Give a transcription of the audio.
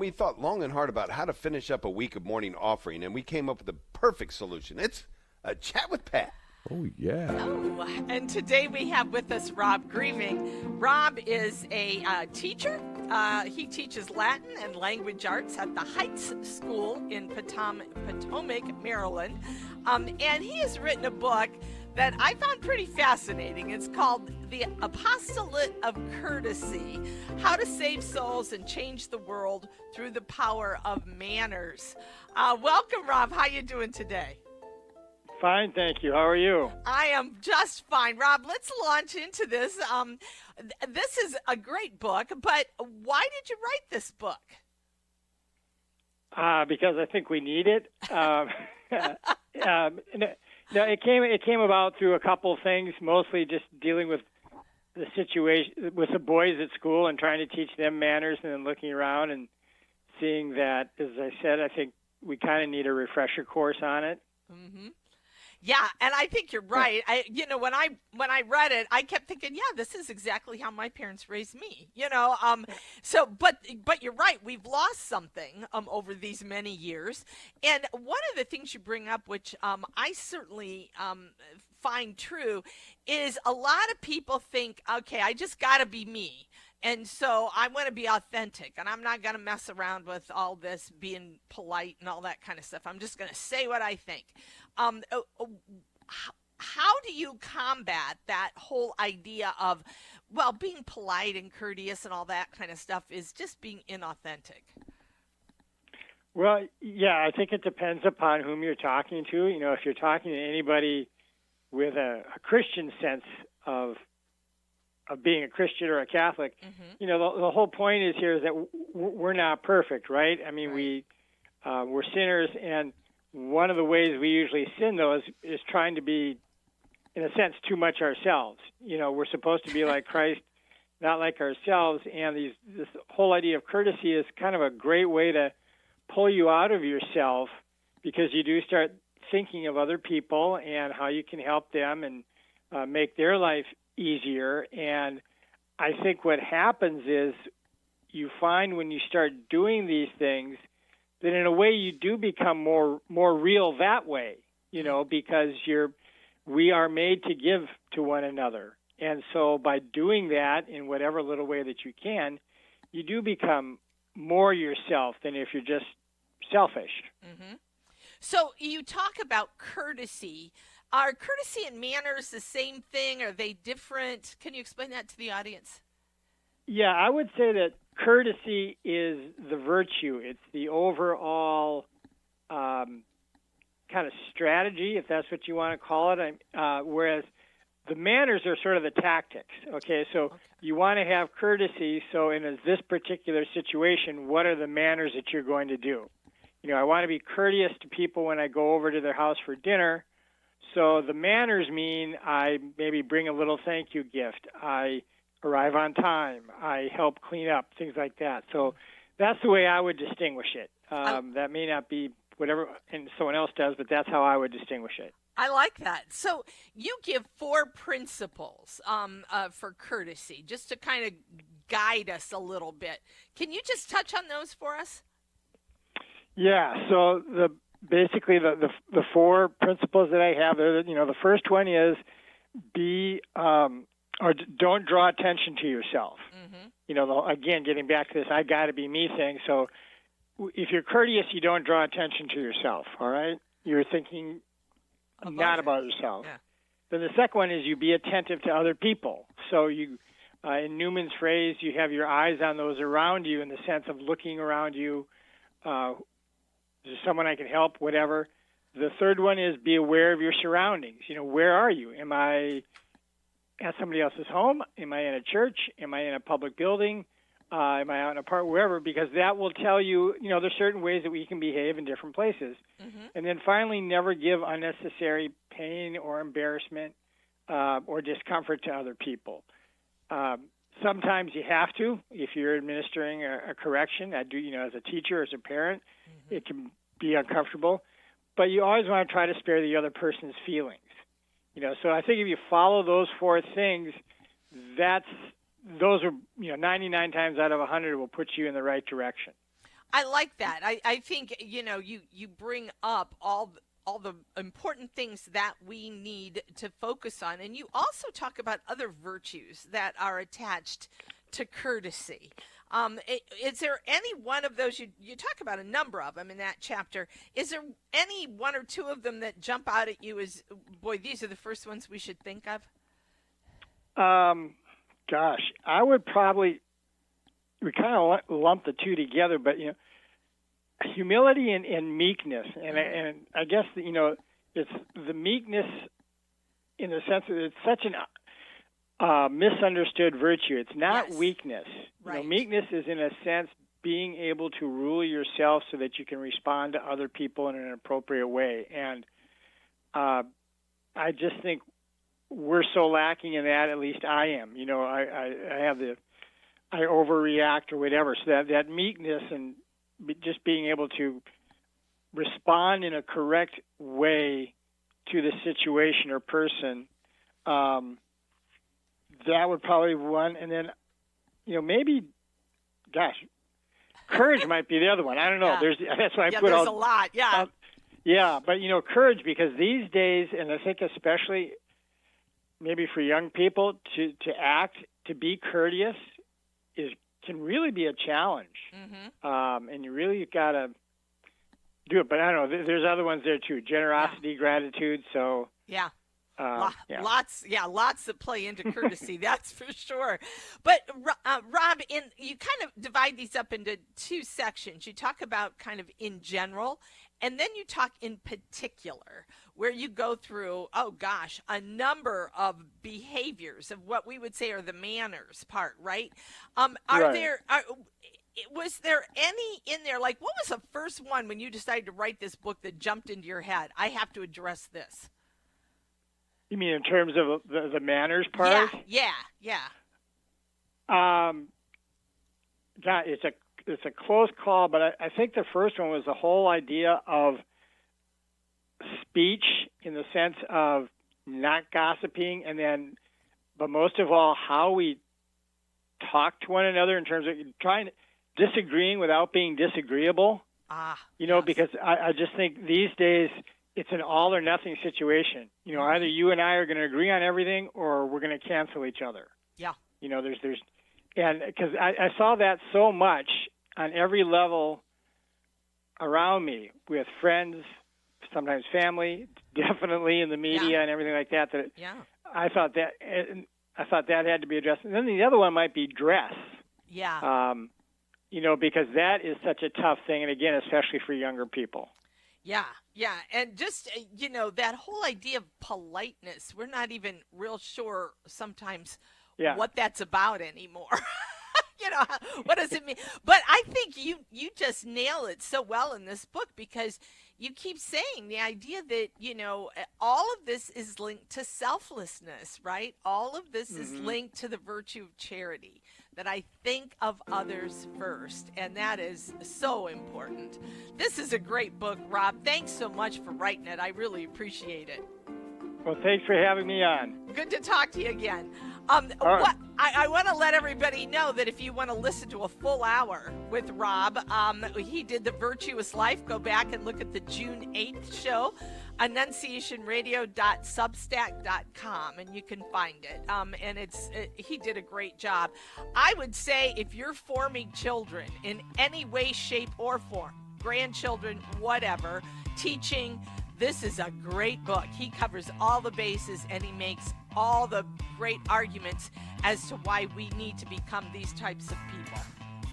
We thought long and hard about how to finish up a week of morning offering, and we came up with the perfect solution. It's a chat with Pat. Oh, yeah. Oh, and today we have with us Rob Greving. Rob is a teacher. He teaches Latin and language arts at the Heights School in Potomac, Maryland. And he has written a book that I found pretty fascinating. It's called The Apostolate of Courtesy, How to Save Souls and Change the World Through the Power of Manners. Welcome, Rob. How you doing today? Fine, thank you. How are you? I am just fine. Rob, let's launch into this. This is a great book, but why did you write this book? Because I think we need it. No, it came about through a couple of things, mostly just dealing with the situation with the boys at school and trying to teach them manners, and then looking around and seeing that, as I said, I think we kind of need a refresher course on it. Mm-hmm. Yeah, and I think you're right. When I read it, I kept thinking, yeah, this is exactly how my parents raised me. But you're right. We've lost something over these many years, and one of the things you bring up, which I certainly find true, is a lot of people think, okay, I just got to be me. And so I want to be authentic, and I'm not going to mess around with all this being polite and all that kind of stuff. I'm just going to say what I think. How do you combat that whole idea of, well, being polite and courteous and all that kind of stuff is just being inauthentic? Well, yeah, I think it depends upon whom you're talking to. If you're talking to anybody with a Christian sense of being a Christian or a Catholic, Mm-hmm. The whole point is that we're not perfect, right? I mean, Right. we're sinners, and one of the ways we usually sin, though, is trying to be, in a sense, too much ourselves. We're supposed to be like Christ, not like ourselves, and this whole idea of courtesy is kind of a great way to pull you out of yourself, because you do start thinking of other people and how you can help them and make their life easier. And I think what happens is you find when you start doing these things that in a way you do become more real that way, because we are made to give to one another. And so by doing that in whatever little way that you can, you do become more yourself than if you're just selfish. Mm-hmm. So you talk about courtesy. Are courtesy and manners the same thing? Are they different? Can you explain that to the audience? Yeah, I would say that courtesy is the virtue. It's the overall kind of strategy, if that's what you want to call it. Whereas the manners are sort of the tactics. Okay, so you want to have courtesy. So in this particular situation, what are the manners that you're going to do? I want to be courteous to people when I go over to their house for dinner. So the manners mean I maybe bring a little thank you gift. I arrive on time. I help clean up, things like that. So that's the way I would distinguish it. That may not be whatever and someone else does, but that's how I would distinguish it. I like that. So you give 4 principles for courtesy, just to kind of guide us a little bit. Can you just touch on those for us? Yeah. So basically the 4 principles that I have, the first one is don't draw attention to yourself. Mm-hmm. Again, getting back to this I got to be me thing. So if you're courteous, you don't draw attention to yourself, all right? You're thinking not about yourself. Yeah. Then the second one is you be attentive to other people. So you, in Newman's phrase, you have your eyes on those around you in the sense of looking around you. Is there someone I can help, whatever. The third one is be aware of your surroundings. Where are you? Am I at somebody else's home? Am I in a church? Am I in a public building? Am I out in a park? Wherever, because that will tell you, there's certain ways that we can behave in different places. Mm-hmm. And then finally, never give unnecessary pain or embarrassment or discomfort to other people. Sometimes you have to, if you're administering a correction. I do, as a teacher, as a parent, mm-hmm. It can be uncomfortable. But you always want to try to spare the other person's feelings. So I think if you follow those 4 things, those are, 99 times out of 100 will put you in the right direction. I like that. I think, you bring up all the important things that we need to focus on. And you also talk about other virtues that are attached to courtesy. Is there any one of those, you talk about a number of them in that chapter, is there any one or two of them that jump out at you as, boy, these are the first ones we should think of? Gosh, I would probably, we kind of lump the two together, but, humility and meekness. And I guess, it's the meekness in the sense that it's such an misunderstood virtue. It's not Yes. weakness. Right. Meekness is, in a sense, being able to rule yourself so that you can respond to other people in an appropriate way. And I just think we're so lacking in that. At least I am. I overreact or whatever. So that meekness and just being able to respond in a correct way to the situation or person, that would probably be one. And then, maybe, courage might be the other one. I don't know. Yeah. That's why I put there's all. a lot. Yeah. Yeah, but courage, because these days, and I think especially maybe for young people, to act, to be courteous, can really be a challenge. Mm-hmm. And you really got to do it. But I don't know. There's other ones there too: generosity, gratitude. So Yeah. yeah. Lots that play into courtesy, that's for sure. But Rob, you kind of divide these up into two sections. You talk about kind of in general, and then you talk in particular, where you go through, a number of behaviors of what we would say are the manners part, right? Was there any in there, like what was the first one when you decided to write this book that jumped into your head? I have to address this. You mean in terms of the manners part? Yeah. It's a close call, but I think the first one was the whole idea of speech in the sense of not gossiping, but most of all, how we talk to one another in terms of disagreeing without being disagreeable. Yes. Because I just think these days it's an all or nothing situation. Either you and I are going to agree on everything or we're going to cancel each other. Yeah. And because I saw that so much on every level around me, with friends, sometimes family, definitely in the media and everything like that. I thought that had to be addressed. And then the other one might be dress. Yeah. Because that is such a tough thing, and again, especially for younger people. Yeah. And just, that whole idea of politeness, we're not even real sure sometimes what that's about anymore. What does it mean? But I think you just nail it so well in this book, because you keep saying the idea that, all of this is linked to selflessness, right? All of this is linked to the virtue of charity, that I think of others first, and that is so important. This is a great book, Rob. Thanks so much for writing it. I really appreciate it. Well, thanks for having me on. Good to talk to you again. Right. I want to let everybody know that if you want to listen to a full hour with Rob, he did The Virtuous Life. Go back and look at the June 8th show, annunciationradio.substack.com, and you can find it. And he did a great job. I would say if you're forming children in any way, shape, or form, grandchildren, whatever, teaching, this is a great book. He covers all the bases, and he makes all the great arguments as to why we need to become these types of people.